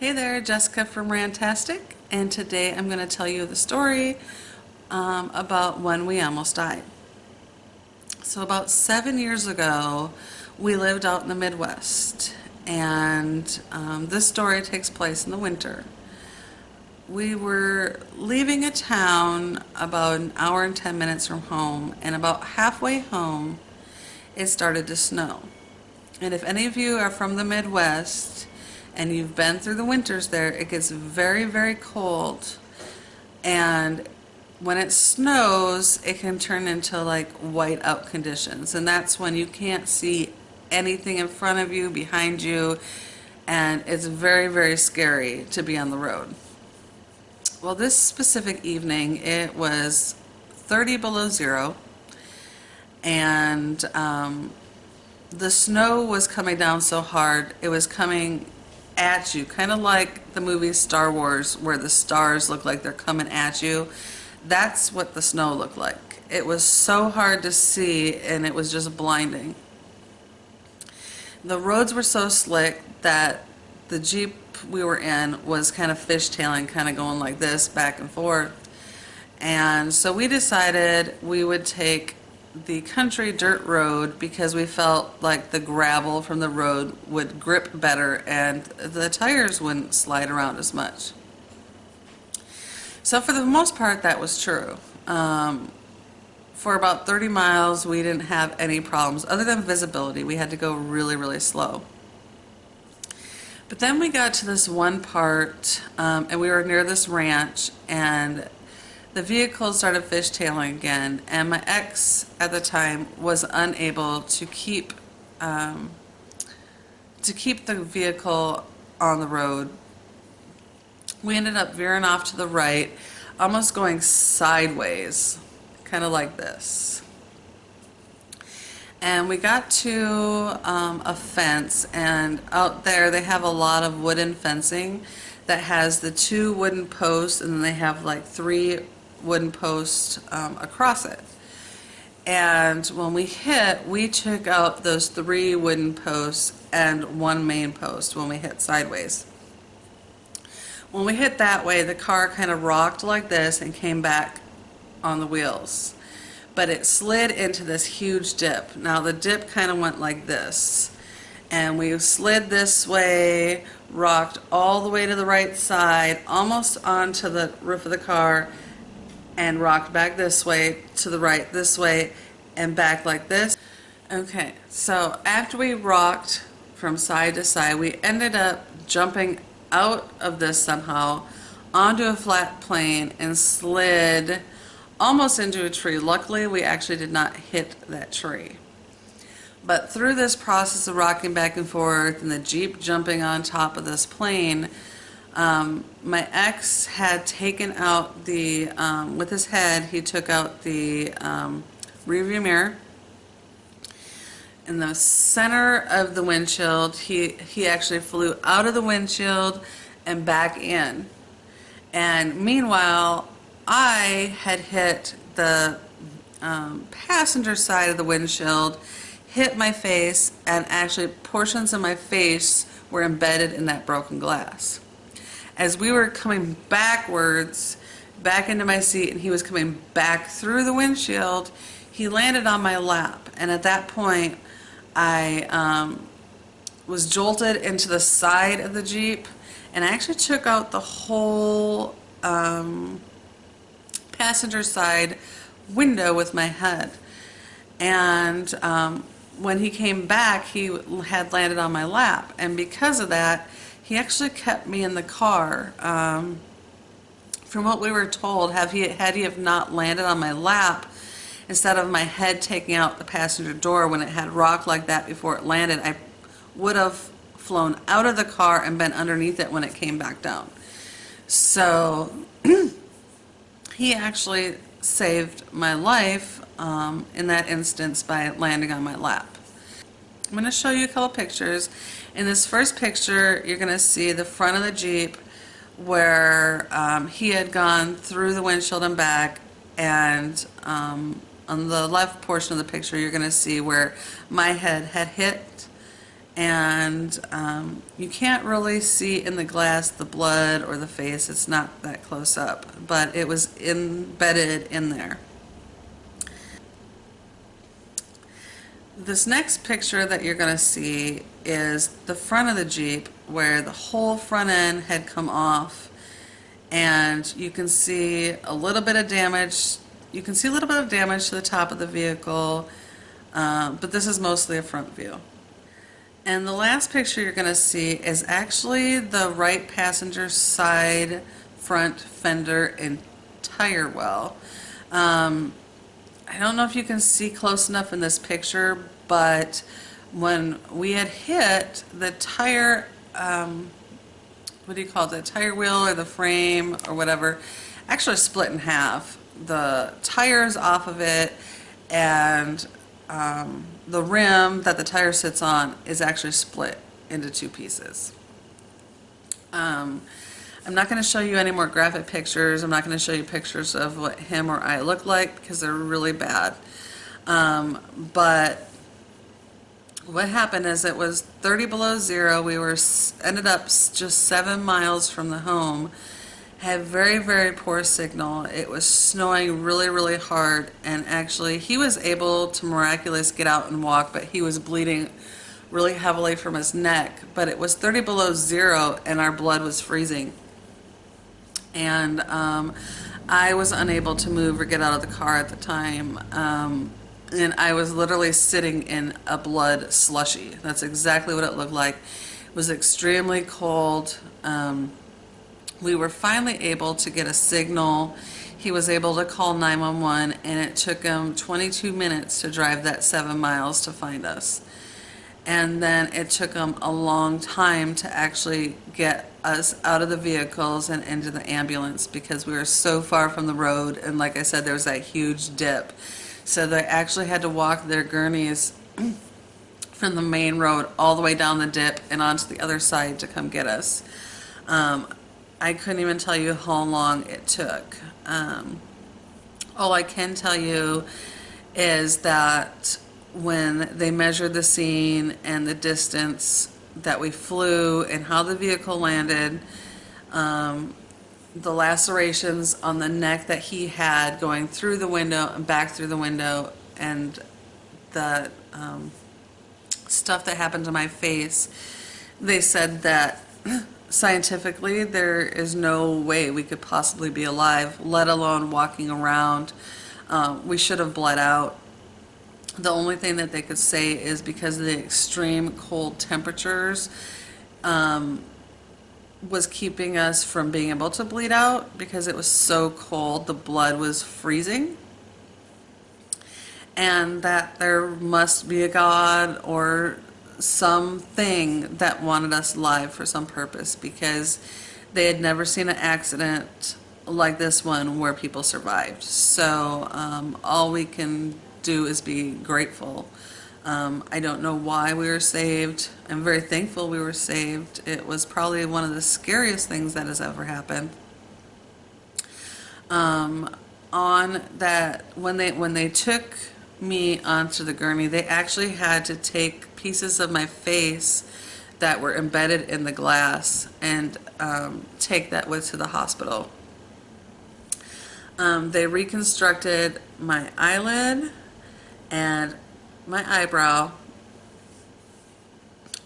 Hey there, Jessica from Rantastic, and today I'm going to tell you the story about when we almost died. So about 7 years ago, we lived out in the Midwest, and this story takes place in the winter. We were leaving a town about an hour and 10 minutes from home, and about halfway home, it started to snow. And if any of you are from the Midwest and you've been through the winters there, it gets very, very cold. And when it snows, it can turn into like white out conditions. And that's when you can't see anything in front of you, behind you, and it's very, very scary to be on the road. Well, this specific evening, it was 30 below zero, and the snow was coming down so hard, it was coming at you, kind of like the movie Star Wars, where the stars look like they're coming at you. That's what the snow looked like. It was so hard to see, and it was just blinding. The roads were so slick that the Jeep we were in was kind of fishtailing, kind of going like this, back and forth. And so we decided we would take the country dirt road because we felt like the gravel from the road would grip better and the tires wouldn't slide around as much. So for the most part, that was true. For about 30 miles, we didn't have any problems other than visibility. We had to go really, really slow. But then we got to this one part, and we were near this ranch, and the vehicle started fishtailing again, and my ex at the time was unable to keep the vehicle on the road. We ended up veering off to the right, almost going sideways, kind of like this. And we got to a fence, and out there they have a lot of wooden fencing that has the two wooden posts, and then they have like three wooden posts across it. And when we hit, we took out those three wooden posts and one main post when we hit sideways. When we hit that way, the car kind of rocked like this and came back on the wheels. But it slid into this huge dip. Now the dip kind of went like this. And we slid this way, rocked all the way to the right side, almost onto the roof of the car, and rocked back this way, to the right, this way, and back like this. Okay, so after we rocked from side to side, we ended up jumping out of this somehow onto a flat plane and slid almost into a tree. Luckily, we actually did not hit that tree. But through this process of rocking back and forth and the Jeep jumping on top of this plane, my ex had taken out the, with his head, he took out the rearview mirror. In the center of the windshield, he actually flew out of the windshield and back in. And meanwhile, I had hit the passenger side of the windshield, hit my face, and actually portions of my face were embedded in that broken glass. As we were coming backwards, back into my seat, and he was coming back through the windshield, he landed on my lap. And at that point, I was jolted into the side of the Jeep, and I actually took out the whole passenger side window with my head. And when he came back, he had landed on my lap, and because of that, he actually kept me in the car. From what we were told, had he have not landed on my lap, instead of my head taking out the passenger door when it had rocked like that before it landed, I would have flown out of the car and been underneath it when it came back down. So he actually saved my life in that instance by landing on my lap. I'm going to show you a couple pictures. In this first picture, you're going to see the front of the Jeep where he had gone through the windshield and back, and on the left portion of the picture, you're going to see where my head had hit and you can't really see in the glass the blood or the face. It's not that close up, but it was embedded in there. This next picture that you're going to see is the front of the Jeep where the whole front end had come off, and you can see a little bit of damage. You can see a little bit of damage to the top of the vehicle, but this is mostly a front view. And the last picture you're going to see is actually the right passenger side front fender and tire well. I don't know if you can see close enough in this picture, but when we had hit the tire, what do you call it, the tire wheel or the frame or whatever, actually split in half. The tires off of it, and the rim that the tire sits on is actually split into two pieces. I'm not going to show you any more graphic pictures. I'm not going to show you pictures of what him or I look like because they're really bad. But what happened is it was 30 below zero. We ended up just 7 miles from the home. Had very, very poor signal. It was snowing really, really hard, and actually he was able to miraculously get out and walk, but he was bleeding really heavily from his neck. But it was 30 below zero and our blood was freezing. And I was unable to move or get out of the car at the time. And I was literally sitting in a blood slushy. That's exactly what it looked like. It was extremely cold. We were finally able to get a signal. He was able to call 911, and it took him 22 minutes to drive that 7 miles to find us. And then it took him a long time to actually get us out of the vehicles and into the ambulance because we were so far from the road, and like I said, there was that huge dip. So they actually had to walk their gurneys from the main road all the way down the dip and onto the other side to come get us. I couldn't even tell you how long it took. All I can tell you is that when they measured the scene and the distance that we flew and how the vehicle landed, the lacerations on the neck that he had going through the window and back through the window, and the stuff that happened to my face, they said that scientifically there is no way we could possibly be alive, let alone walking around. We should have bled out. The only thing that they could say is because of the extreme cold temperatures was keeping us from being able to bleed out because it was so cold, the blood was freezing. And that there must be a God or something that wanted us alive for some purpose, because they had never seen an accident like this one where people survived. So all we can do is be grateful. I don't know why we were saved. I'm very thankful we were saved. It was probably one of the scariest things that has ever happened. On that, when they took me onto the gurney, they actually had to take pieces of my face that were embedded in the glass and take that to the hospital. They reconstructed my eyelid and my eyebrow.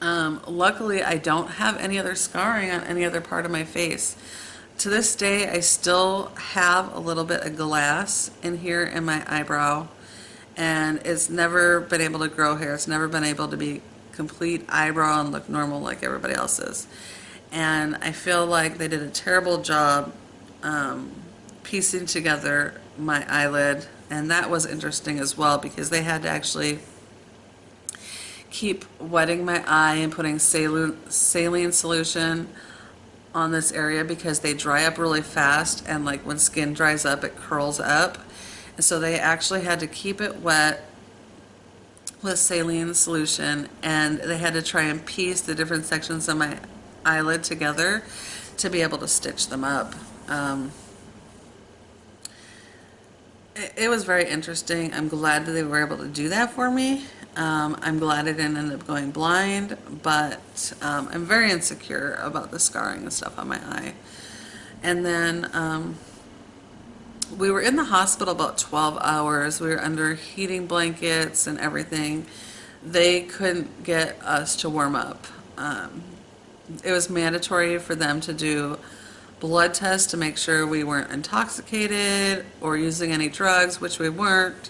Luckily, I don't have any other scarring on any other part of my face. To this day, I still have a little bit of glass in here in my eyebrow, and it's never been able to grow hair. It's never been able to be complete eyebrow and look normal like everybody else's. And I feel like they did a terrible job piecing together my eyelid, and that was interesting as well because they had to actually keep wetting my eye and putting saline solution on this area because they dry up really fast, and like when skin dries up it curls up, and so they actually had to keep it wet with saline solution, and they had to try and piece the different sections of my eyelid together to be able to stitch them up. It was very interesting. I'm glad that they were able to do that for me. I'm glad I didn't end up going blind, but I'm very insecure about the scarring and stuff on my eye. And then we were in the hospital about 12 hours. We were under heating blankets and everything. They couldn't get us to warm up. It was mandatory for them to do blood tests to make sure we weren't intoxicated or using any drugs, which we weren't.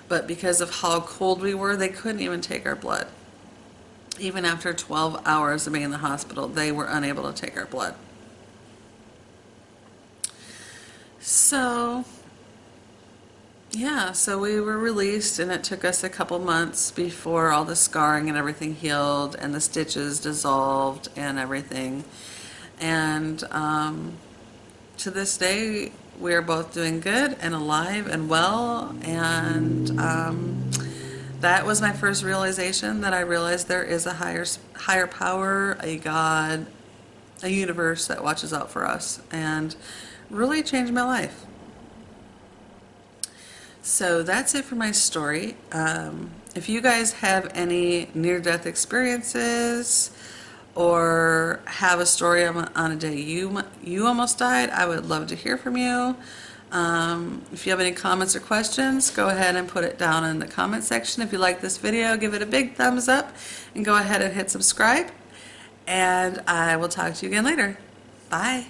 But because of how cold we were, they couldn't even take our blood. Even after 12 hours of being in the hospital, they were unable to take our blood. So, yeah, so we were released, and it took us a couple months before all the scarring and everything healed and the stitches dissolved and everything. And to this day, we are both doing good and alive and well. And that was my first realization, that I realized there is a higher power, a God, a universe that watches out for us, and really changed my life. So that's it for my story. If you guys have any near-death experiences or have a story on a day you almost died, I would love to hear from you. If you have any comments or questions, go ahead and put it down in the comment section. If you like this video, give it a big thumbs up and go ahead and hit subscribe. And I will talk to you again later. Bye.